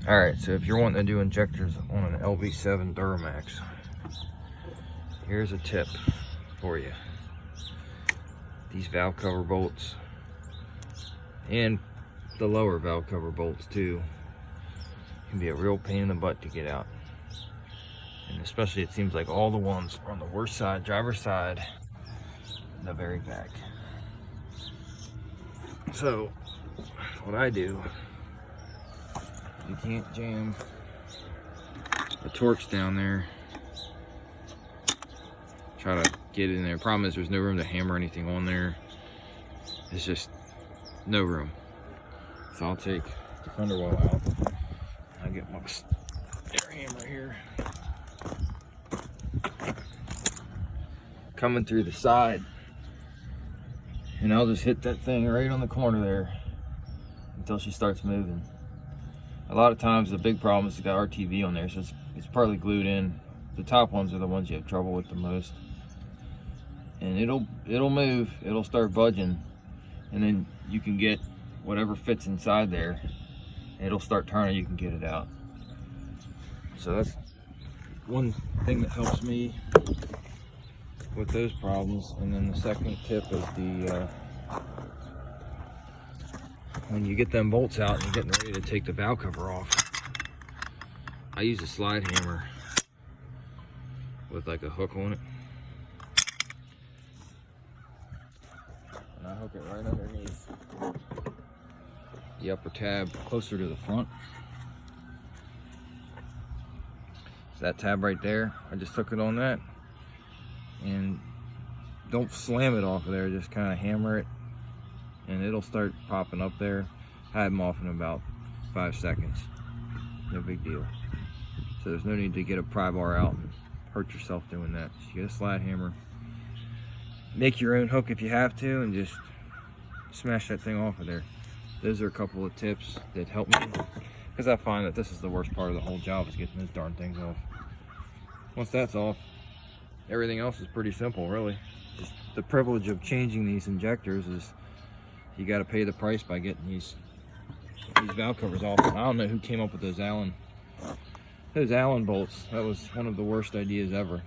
Alright, so if you're wanting to do injectors on an Lb7 Duramax, here's a tip for you. These valve cover bolts, and the lower valve cover bolts too, can be a real pain in the butt to get out. And especially it seems like all the ones are on the worst side, driver's side, in the very back. So what I do, you can't jam a torch down there, try to get in there. Problem is there's no room to hammer anything on there. It's just no room. So I'll take the fender well out. I get my air hammer here, coming through the side, and I'll just hit that thing right on the corner there until she starts moving. A lot of times the big problem is it's got RTV on there, so it's partly glued in. The top ones are the ones you have trouble with the most. And it'll move, it'll start budging, and then you can get whatever fits inside there. It'll start turning, you can get it out. So that's one thing that helps me with those problems. And then the second tip is when you get them bolts out and you're getting ready to take the valve cover off, I use a slide hammer with like a hook on it. And I hook it right underneath the upper tab, closer to the front. So that tab right there, I just hook it on that. And don't slam it off of there, just kind of hammer it, and it'll start popping up there. I had them off in about 5 seconds. No big deal. So there's no need to get a pry bar out and hurt yourself doing that. Just get a slide hammer. Make your own hook if you have to, and just smash that thing off of there. Those are a couple of tips that help me, because I find that this is the worst part of the whole job, is getting those darn things off. Once that's off, everything else is pretty simple, really. Just the privilege of changing these injectors is you got to pay the price by getting these valve covers off. I don't know who came up with those Allen bolts. That was one of the worst ideas ever.